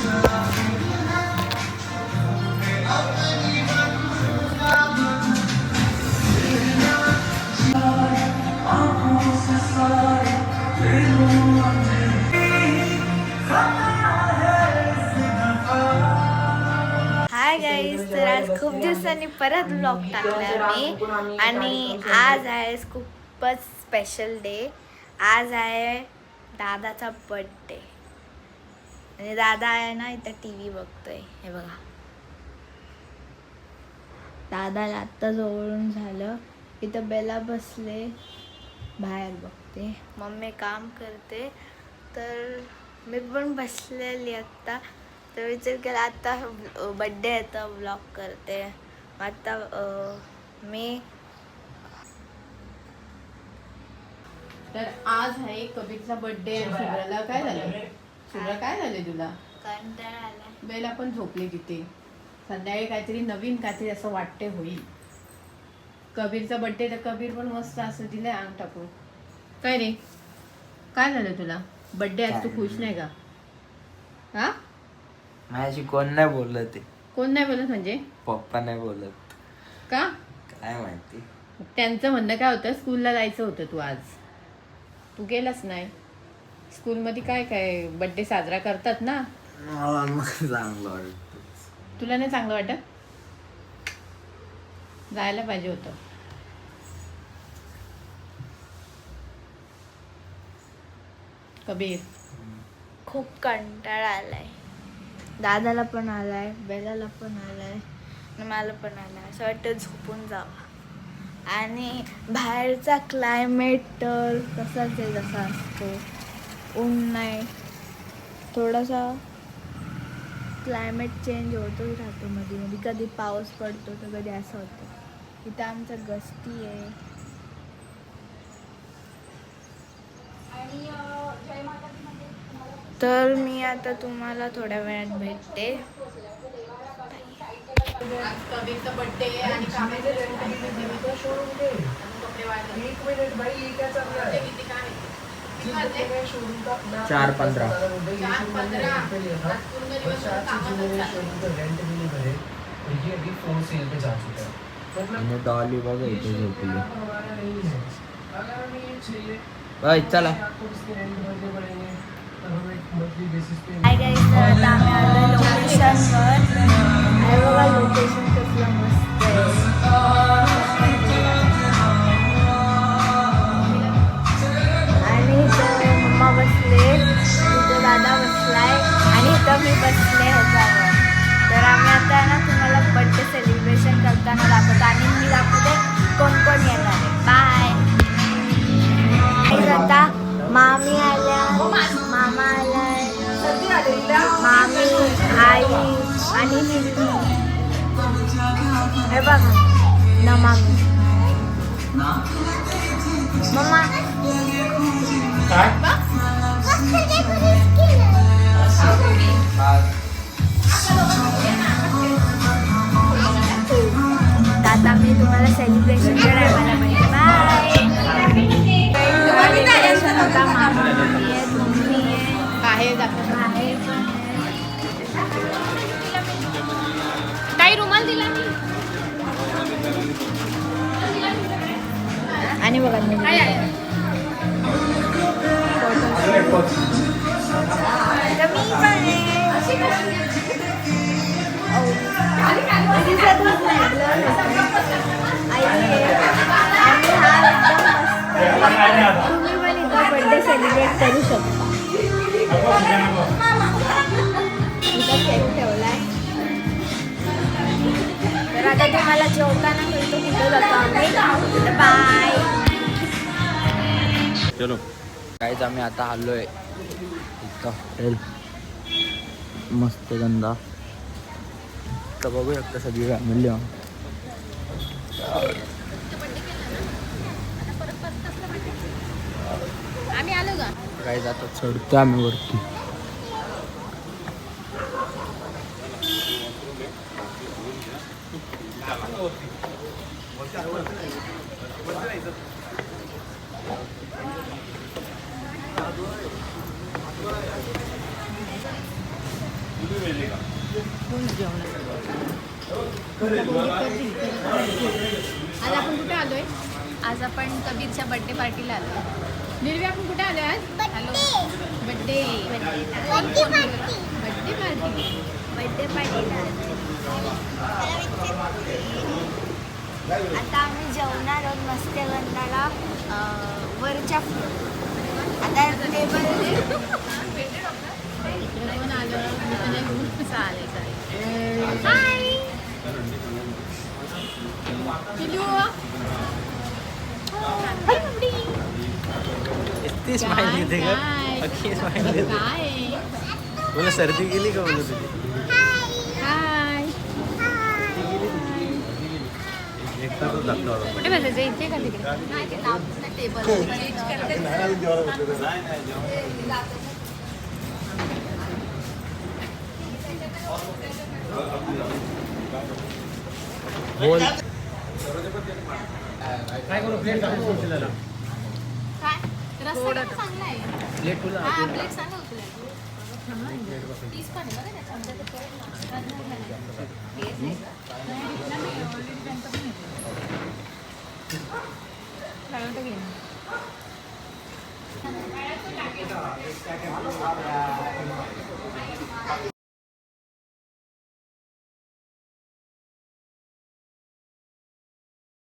Hi guys, तर आज खूप दिवसांनी परत ब्लॉग टाकला मी आणि आज आहे खूपच स्पेशल डे. आज आहे दादाचा बर्थडे आणि दादा आहे ना इथं TV बघतोय. हे बघा, दादाला आत्ता जवळून झालं. इथं बेला बसले बाहेर बघते, मम्मी काम करते, तर मी पण बसलेली आत्ता. तर विचार केला आता बड्डे आहे तर व्लॉग करते. आता मी तर आज आहे कबीरचा बर्थडे. शुभ्राला काय झालं? शुभ्रा काय झाले तुला? कंटाळा आला. बेला पण झोपली तिथे. संध्याकाळी काहीतरी नवीन काहीतरी असं वाटते होईल. कबीरचा बर्थडे तर कबीर पण मस्त असं दिलंय अंग टाकून. काय रे, काय झालं तुला? बर्थडे आज तू खुश नाही का? हा, माझ्याशी कोण नाही बोलत. कोण नाही बोलत म्हणजे? पप्पा नाही बोलत का? काय माहिती. त्यांचं म्हणणं काय होतं, स्कूलला जायचं होतं तू आज, तू गेलास नाही. स्कूलमध्ये काय काय बर्थडे साजरा करतात ना. चांगलं वाटत. तुला नाही चांगलं वाटत? जायला पाहिजे होतं. कबीर, खूप कंटाळा आलाय. दादाला पण आलाय, बेलाला पण आलाय आणि मला पण आलाय. असं वाटतं झोपून जावं. आणि बाहेरचा क्लायमेट तर तसाच आहे जसा असतो. ऊन नाही, थोडासा क्लायमेट चेंज होतोच राहतो मध्ये मध्ये. कधी पाऊस पडतो तर कधी असं होतं. इथं आमचं गस्ती आहे. तर मी आता तुम्हाला थोड्या वेळात भेटते. आज कबीरचा बर्थडे आणि कामाचे कपडे वाढले. 4:15. डॉली बघा इथे झोपली. चला. हाय गाईज, तर आता आम्ही आलो लोकेशनवर. आहे बघा लोकेशन कसलं मस्त आहे. आणि इथं मम्मा बसले, इथं दादा बसलाय आणि इथं मी बसले ह्याच्यावर. तर आम्ही आता ना तुम्हाला बर्थडे सेलिब्रेशन करताना दाखवतो आणि मी दाखवते कोण कोण येणार आहे. बाय. आता मामी आल्या, मामा आलाय, मामी, आई आणि निधी. हे बघा ना मामी. मम्मा आता मी तुम्हाला सेलिब्रेशन करायला म्हणजे बाय. आता मामी आहे, मम्मी आहे, बाहेर जातो. बाहेर काही रुमाल दिला मी. आणि बघा मी काय आहे? तर मी पण आहे. दिसतच नाही, blur होतंय. आई आहे आणि हा एकदम मस्त. तुम्ही पण इथं बर्थडे सेलिब्रेट करू शकता. इथं केक ठेवलाय. तर आता तुम्हाला जेवताना मिळतो कुठं जातो आम्ही. बाय. चलो काहीच आम्ही आता आलोय इथं हॉटेल मस्त गंधा. तर बघू शकता सगळी फॅमिली. आम्ही आलो का? काय जातात चढतो आम्ही वरती. बोल जेवणात. आज आपण कुठे आलोय? आज आपण कबीरच्या बर्थडे पार्टीला आलो. निर्वी आपण कुठे आलोय आज? Hello. Birthday birthday party. Birthday party. Birthday पार्टीला आता आम्ही जेवणार आहोत मत्स्यगंधाला वरच्या फ्लोर. आता टेबल पण आलो चालेल चालेल. हाय इतकी स्माइल येते का? अख्खी स्माइल येते. काय बोला सर्दी गेली का बोलू तुझी? हाय एकटा तो दाखला कुठे बसायचं इथे का तिकडे? टेबल बोल. काय रस्ता चांगला आहे. प्लेट तुला हा प्लेट सांगा उचलायला. 30 पण आहे बघा त्याच्यात.